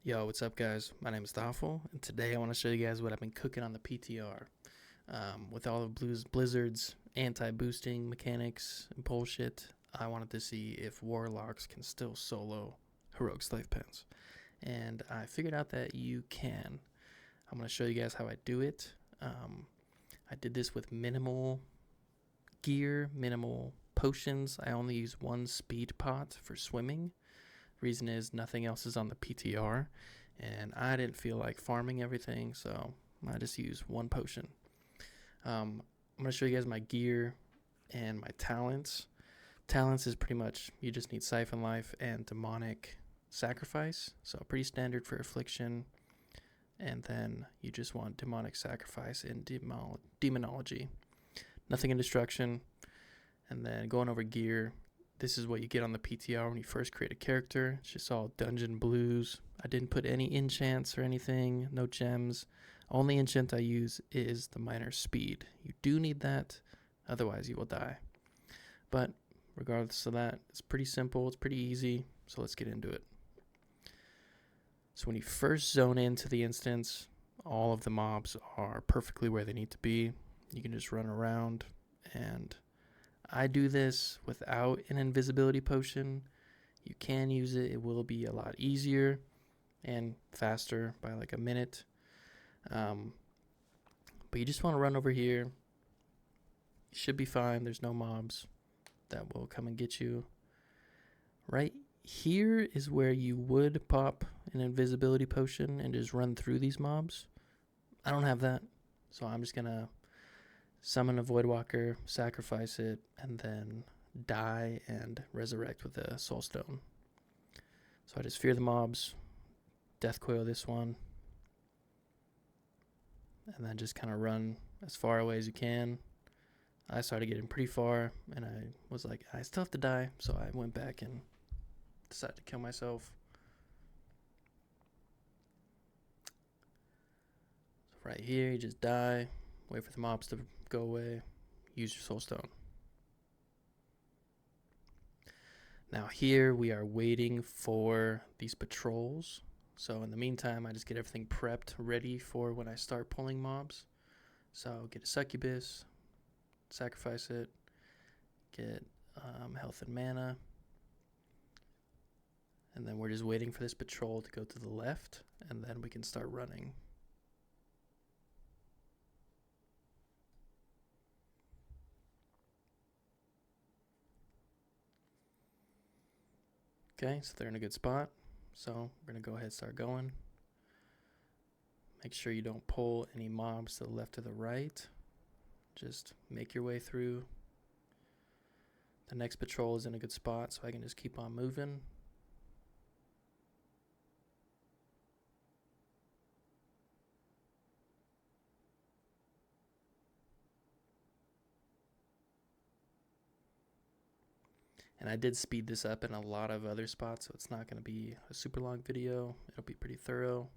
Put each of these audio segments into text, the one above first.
Yo, what's up, guys? My name is Thoughtful, and today I want to show you guys what I've been cooking on the PTR. With all of Blizzard's anti-boosting mechanics and bullshit, I wanted to see if Warlocks can still solo heroic slave pens. And I figured out that you can. I'm going to show you guys how I do it. I did this with minimal gear, minimal potions. I only use one speed pot for swimming. Reason is nothing else is on the PTR, and I didn't feel like farming everything, so I just use one potion. I'm going to show you guys my gear and my talents. Talents is pretty much you just need Siphon Life and Demonic Sacrifice, so pretty standard for Affliction. And then you just want Demonic Sacrifice and Demonology. Nothing in Destruction. And then going over gear, this is what you get on the PTR when you first create a character. It's just all dungeon blues. I didn't put any enchants or anything, no gems. Only enchant I use is the minor speed. You do need that, otherwise you will die. But regardless of that, it's pretty simple, it's pretty easy, so let's get into it. So when you first zone into the instance, all of the mobs are perfectly where they need to be. You can just run around, and I do this without an invisibility potion. You can use it. It will be a lot easier and faster by like a minute. But you just want to run over here. You should be fine. There's no mobs that will come and get you. Right here is where you would pop an invisibility potion and just run through these mobs. I don't have that, so I'm just going to summon a Voidwalker, sacrifice it, and then die and resurrect with a Soul Stone. So I just fear the mobs, death coil this one, and then just kind of run as far away as you can. I started getting pretty far, and I was like, I still have to die, so I went back and decided to kill myself. So right here, you just die, wait for the mobs to go away, use your Soul Stone. Now here we are waiting for these patrols. So in the meantime, I just get everything prepped, ready for when I start pulling mobs. So get a Succubus, sacrifice it, get health and mana. And then we're just waiting for this patrol to go to the left, and then we can start running. Okay, so they're in a good spot. So we're going to go ahead and start going. Make sure you don't pull any mobs to the left or the right. Just make your way through. The next patrol is in a good spot, so I can just keep on moving. And I did speed this up in a lot of other spots, so it's not going to be a super long video. It'll be pretty thorough.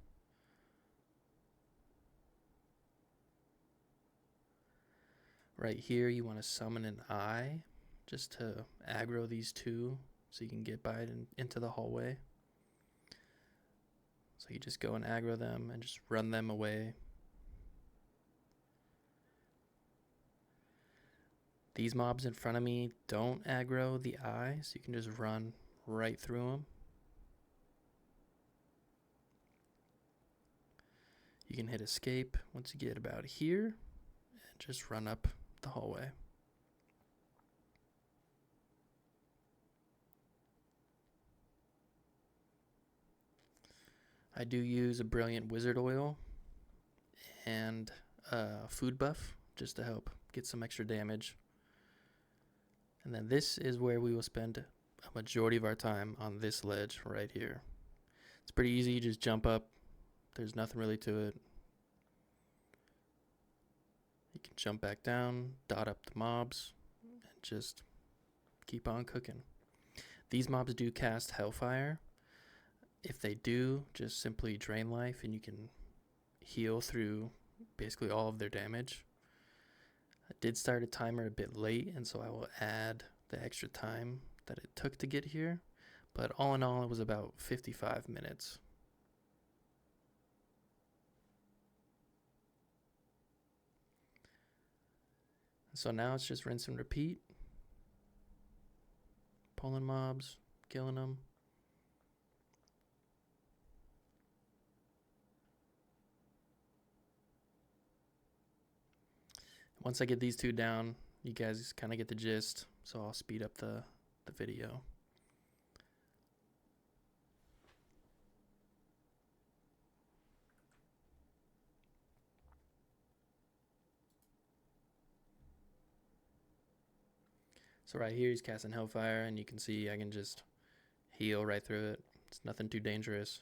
Right here, you want to summon an eye just to aggro these two so you can get by it into the hallway. So you just go and aggro them and just run them away. These mobs in front of me don't aggro the eye, so you can just run right through them. You can hit escape once you get about here and just run up the hallway. I do use a brilliant wizard oil and a food buff just to help get some extra damage. And then this is where we will spend a majority of our time on this ledge right here. It's pretty easy, you just jump up. There's nothing really to it. You can jump back down, dot up the mobs, and just keep on cooking. These mobs do cast Hellfire. If they do, just simply drain life and you can heal through basically all of their damage. I did start a timer a bit late, and so I will add the extra time that it took to get here. But all in all, it was about 55 minutes. So now it's just rinse and repeat. Pulling mobs, killing them. Once I get these two down, you guys kind of get the gist, so I'll speed up the video. So right here he's casting Hellfire, and you can see I can just heal right through it. It's nothing too dangerous.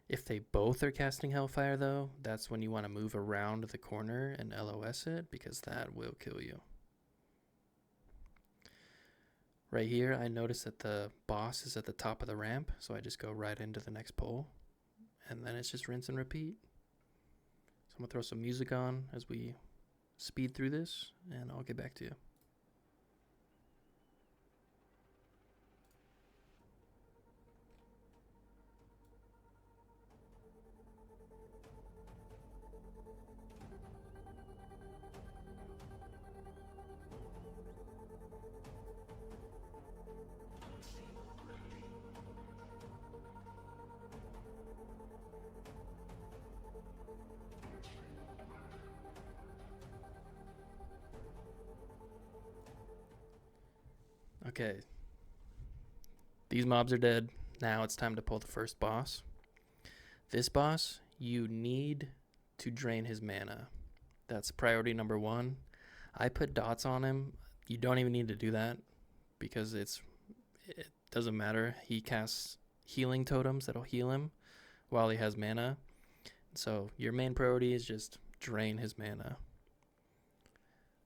If they both are casting Hellfire though, that's when you want to move around the corner and LOS it, because that will kill you. Right here I notice that the boss is at the top of the ramp, so I just go right into the next pole, and then it's just rinse and repeat. So I'm going to throw some music on as we speed through this, and I'll get back to you. Okay, these mobs are dead. Now it's time to pull the first boss. This boss, you need to drain his mana. That's priority number 1. I put dots on him. You don't even need to do that because it doesn't matter. He casts healing totems that'll heal him while he has mana. So your main priority is just drain his mana.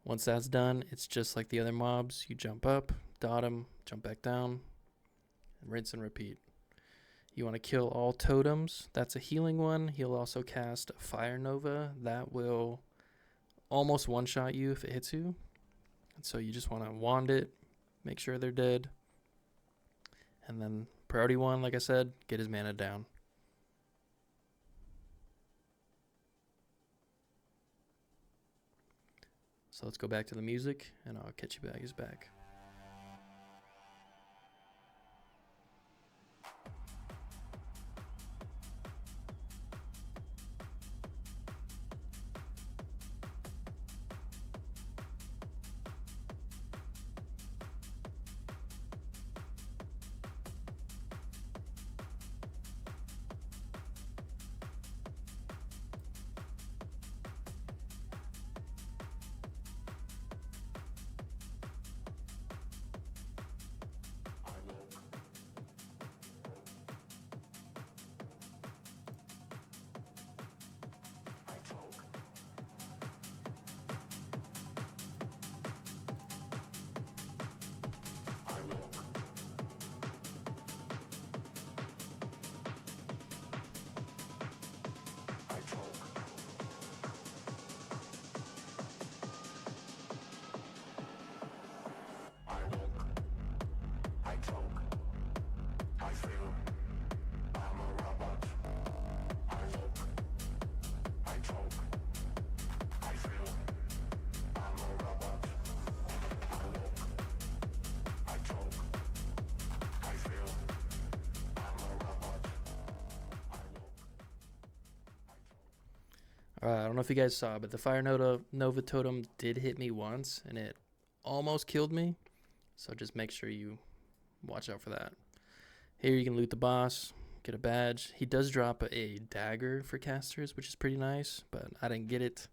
Once that's done, it's just like the other mobs. You jump up, dot him, jump back down, and rinse and repeat. You want to kill all totems. That's a healing one. He'll also cast Fire Nova. That will almost one-shot you if it hits you. And so you just want to wand it, make sure they're dead. And then priority 1, like I said, get his mana down. So let's go back to the music, and I'll catch you guys back. I don't know if you guys saw, but the Fire Nova totem did hit me once, and it almost killed me. So just make sure you watch out for that. Here you can loot the boss, get a badge. He does drop a dagger for casters, which is pretty nice, but I didn't get it.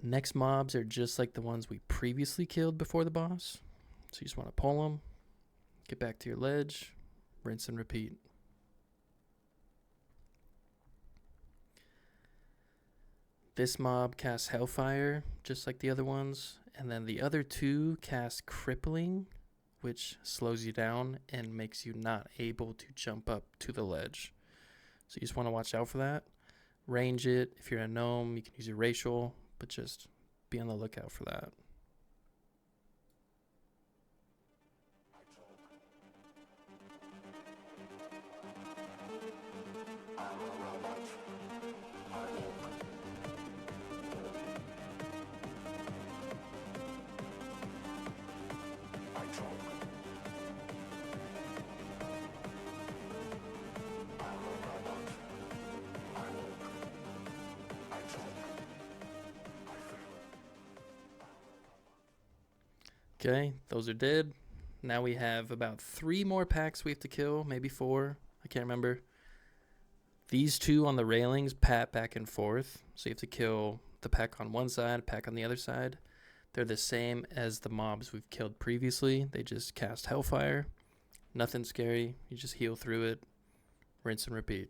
Next mobs are just like the ones we previously killed before the boss. So you just want to pull them, get back to your ledge, rinse and repeat. This mob casts Hellfire, just like the other ones. And then the other two cast Crippling, which slows you down and makes you not able to jump up to the ledge. So you just want to watch out for that. Range it. If you're a gnome, you can use your racial, but just be on the lookout for that. Okay, those are dead. Now we have about 3 more packs we have to kill, maybe 4. I can't remember. These 2 on the railings pat back and forth, so you have to kill the pack on one side, pack on the other side. They're the same as the mobs we've killed previously. They just cast Hellfire. Nothing scary. You just heal through it, rinse and repeat.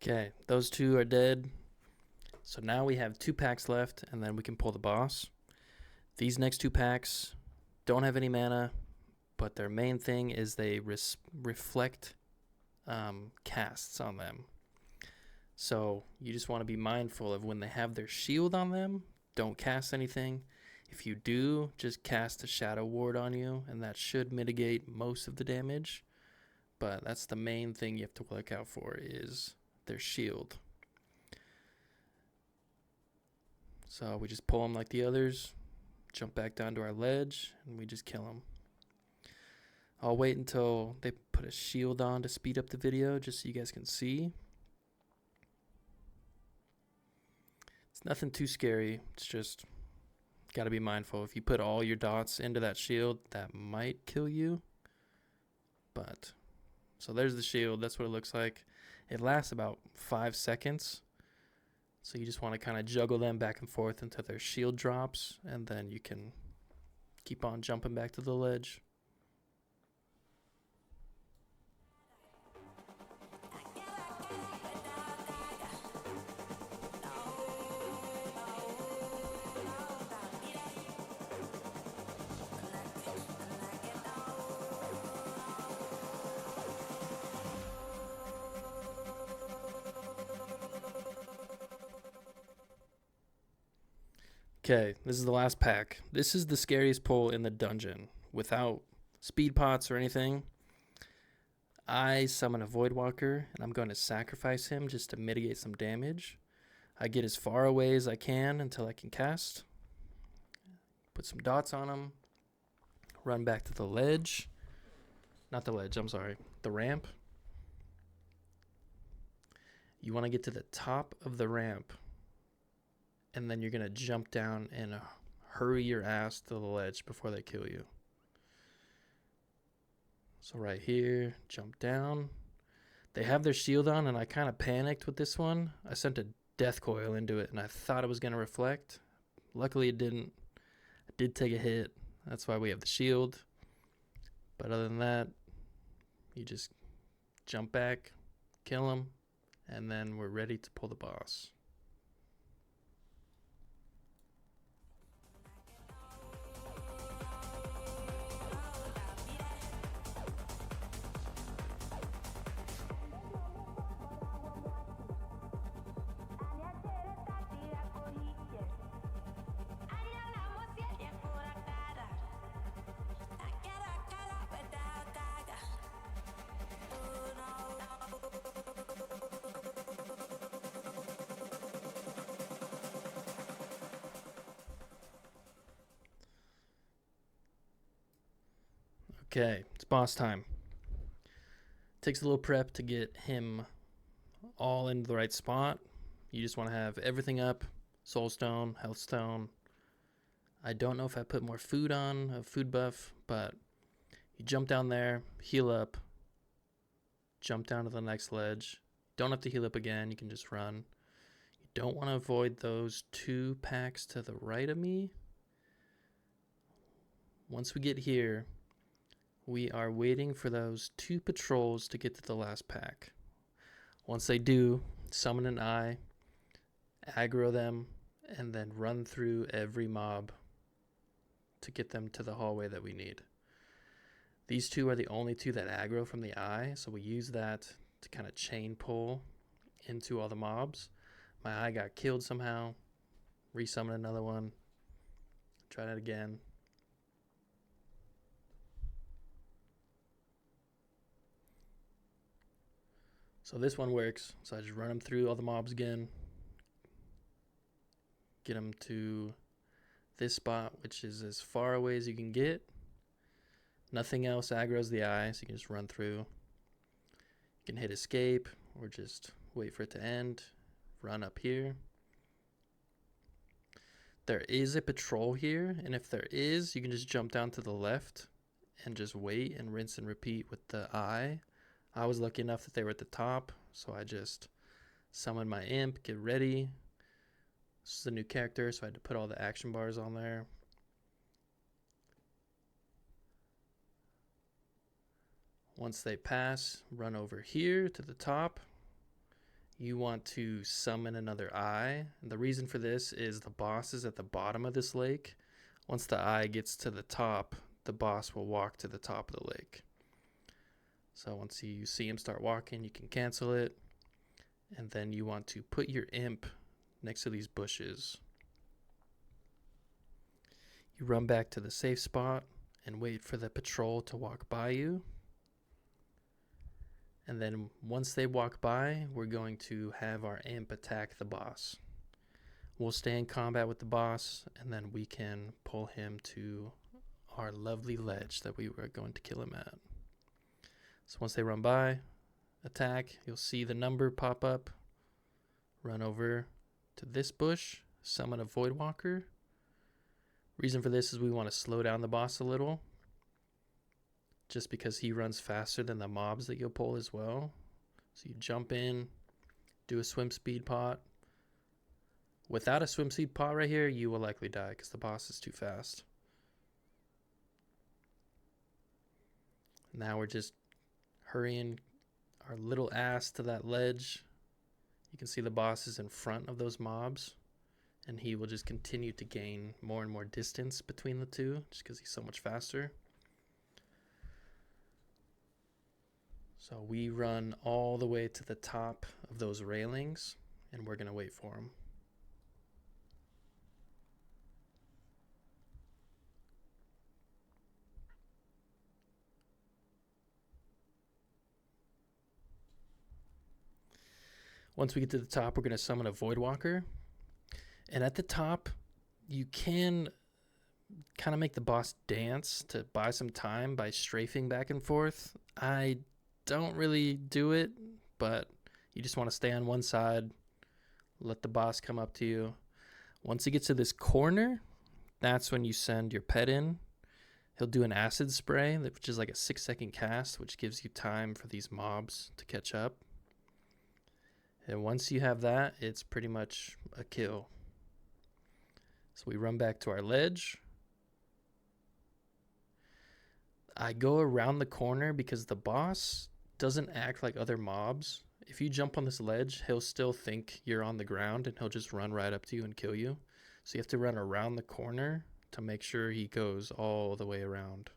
Okay, those 2 are dead. So now we have 2 packs left, and then we can pull the boss. These next 2 packs don't have any mana, but their main thing is they reflect casts on them. So you just want to be mindful of when they have their shield on them, don't cast anything. If you do, just cast a shadow ward on you, and that should mitigate most of the damage. But that's the main thing you have to look out for is their shield. So we just pull them like the others, jump back down to our ledge, and we just kill them. I'll wait until they put a shield on to speed up the video just so you guys can see. It's nothing too scary. It's just got to be mindful. If you put all your dots into that shield, that might kill you. But so there's the shield. That's what it looks like. It lasts about 5 seconds. So you just want to kind of juggle them back and forth until their shield drops, and then you can keep on jumping back to the ledge. Okay, this is the last pack. This is the scariest pull in the dungeon. Without speed pots or anything, I summon a Void Walker, and I'm going to sacrifice him just to mitigate some damage. I get as far away as I can until I can cast. Put some dots on him. Run back to the ledge. Not the ledge, I'm sorry. The ramp. You want to get to the top of the ramp, and then you're going to jump down and hurry your ass to the ledge before they kill you. So right here, jump down. They have their shield on, and I kind of panicked with this one. I sent a death coil into it, and I thought it was going to reflect. Luckily, it didn't. I did take a hit. That's why we have the shield. But other than that, you just jump back, kill them, and then we're ready to pull the boss. Okay, it's boss time. Takes a little prep to get him all in the right spot. You just want to have everything up. Soul Stone, Health Stone. I don't know if I put more food on, a food buff, but you jump down there, heal up, jump down to the next ledge. Don't have to heal up again, you can just run. You don't want to avoid those 2 packs to the right of me. Once we get here, we are waiting for those 2 patrols to get to the last pack. Once they do, summon an eye, aggro them, and then run through every mob to get them to the hallway that we need. These 2 are the only 2 that aggro from the eye, so we use that to kind of chain pull into all the mobs. My eye got killed somehow. Resummon another one. Try that again. So this one works. So I just run them through all the mobs again. Get them to this spot, which is as far away as you can get. Nothing else aggroes the eye, so you can just run through. You can hit escape or just wait for it to end. Run up here. There is a patrol here, and if there is, you can just jump down to the left and just wait and rinse and repeat with the eye. I was lucky enough that they were at the top, so I just summoned my imp, get ready. This is a new character, so I had to put all the action bars on there. Once they pass, run over here to the top. You want to summon another eye. And the reason for this is the boss is at the bottom of this lake. Once the eye gets to the top, the boss will walk to the top of the lake. So once you see him start walking, you can cancel it. And then you want to put your imp next to these bushes. You run back to the safe spot and wait for the patrol to walk by you. And then once they walk by, we're going to have our imp attack the boss. We'll stay in combat with the boss, and then we can pull him to our lovely ledge that we were going to kill him at. So once they run by, attack, you'll see the number pop up. Run over to this bush, summon a Voidwalker. Reason for this is we want to slow down the boss a little, just because he runs faster than the mobs that you'll pull as well. So you jump in, do a swim speed pot. Without a swim speed pot right here, you will likely die because the boss is too fast. Now we're just hurrying our little ass to that ledge. You can see the boss is in front of those mobs, and he will just continue to gain more and more distance between the 2 just because he's so much faster. So we run all the way to the top of those railings, and we're going to wait for him. Once we get to the top, we're going to summon a Voidwalker. And at the top, you can kind of make the boss dance to buy some time by strafing back and forth. I don't really do it, but you just want to stay on one side, let the boss come up to you. Once he gets to this corner, that's when you send your pet in. He'll do an acid spray, which is like a 6-second cast, which gives you time for these mobs to catch up. And once you have that, it's pretty much a kill. So we run back to our ledge. I go around the corner because the boss doesn't act like other mobs. If you jump on this ledge, he'll still think you're on the ground and he'll just run right up to you and kill you. So you have to run around the corner to make sure he goes all the way around.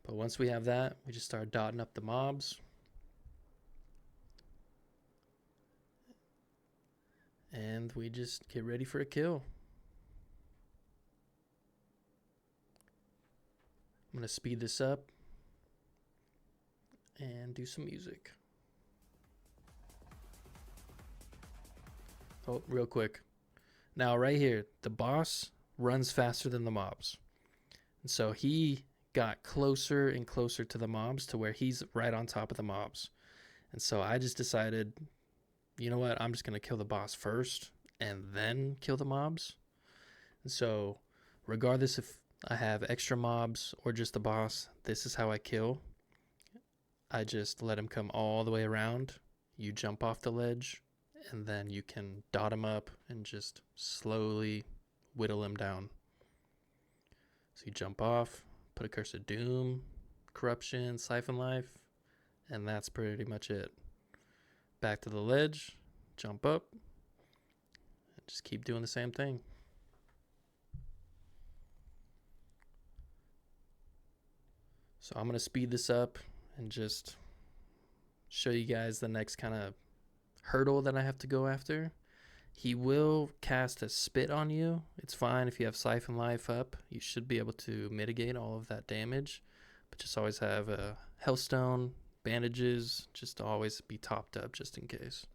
But once we have that, we just start dotting up the mobs. And we just get ready for a kill. I'm going to speed this up and do some music. Oh, real quick. Now right here, the boss runs faster than the mobs. And so he got closer and closer to the mobs to where he's right on top of the mobs. And so I just decided, you know what, I'm just going to kill the boss first and then kill the mobs. And so regardless if I have extra mobs or just the boss, this is how I kill. I just let him come all the way around. You jump off the ledge, and then you can dot him up and just slowly whittle him down. So you jump off, put a Curse of Doom, Corruption, Siphon Life, and that's pretty much it. Back to the ledge, jump up, and just keep doing the same thing. So I'm going to speed this up and just show you guys the next kind of hurdle that I have to go after. He will cast a spit on you. It's fine if you have Siphon Life up. You should be able to mitigate all of that damage. But just always have a Hellstone, bandages, just to always be topped up just in case.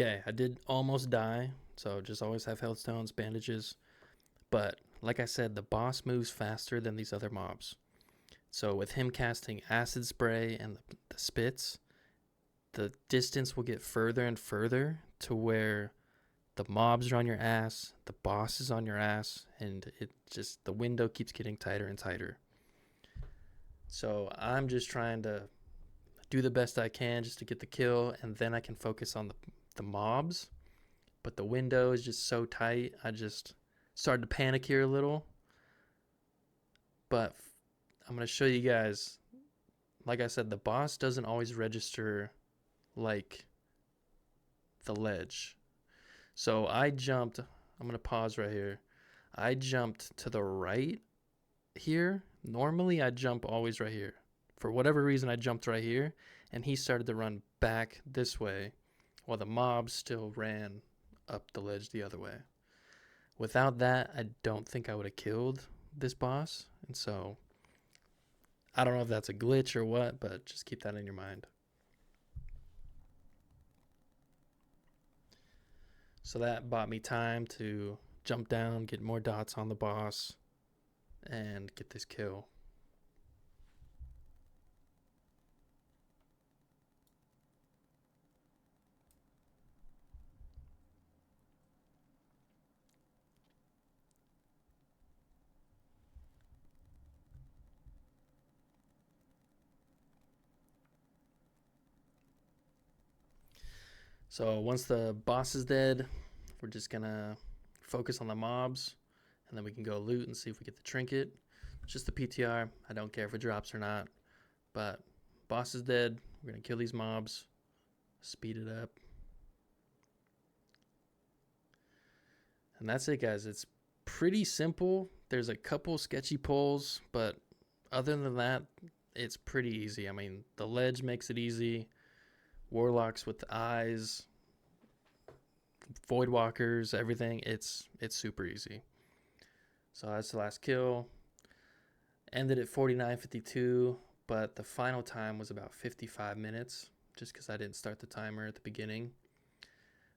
Okay, I did almost die, so just always have Hellstones, bandages. But like I said, the boss moves faster than these other mobs. So with him casting Acid Spray and the spits, the distance will get further and further to where the mobs are on your ass, the boss is on your ass, and the window keeps getting tighter and tighter. So I'm just trying to do the best I can just to get the kill, and then I can focus on the mobs. But the window is just so tight, I just started to panic here a little. But I'm going to show you guys, like I said, the boss doesn't always register like the ledge. So I jumped, I'm going to pause right here. I jumped to the right here. Normally I jump always right here. For whatever reason I jumped right here, and he started to run back this way while the mobs still ran up the ledge the other way. Without that, I don't think I would have killed this boss. And so I don't know if that's a glitch or what, but just keep that in your mind. So that bought me time to jump down, get more dots on the boss, and get this kill. So once the boss is dead, we're just gonna focus on the mobs, and then we can go loot and see if we get the trinket. It's just the PTR. I don't care if it drops or not. But boss is dead. We're gonna kill these mobs, speed it up. And that's it, guys. It's pretty simple. There's a couple sketchy pulls, but other than that, it's pretty easy. I mean, the ledge makes it easy. Warlocks with the eyes, Voidwalkers, everything. It's super easy. So that's the last kill. Ended at 49:52, but the final time was about 55 minutes, just because I didn't start the timer at the beginning.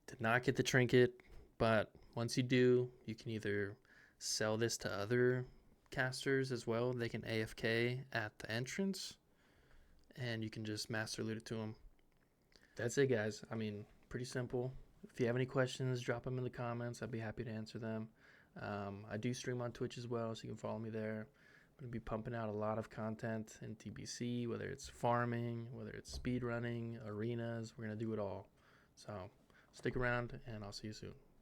Did not get the trinket, but once you do, you can either sell this to other casters as well. They can AFK at the entrance, and you can just master loot it to them. That's it, guys. I mean, pretty simple. If you have any questions, drop them in the comments. I'd be happy to answer them. I do stream on Twitch as well, so you can follow me there. I'm going to be pumping out a lot of content in TBC, whether it's farming, whether it's speedrunning, arenas. We're going to do it all. So stick around, and I'll see you soon.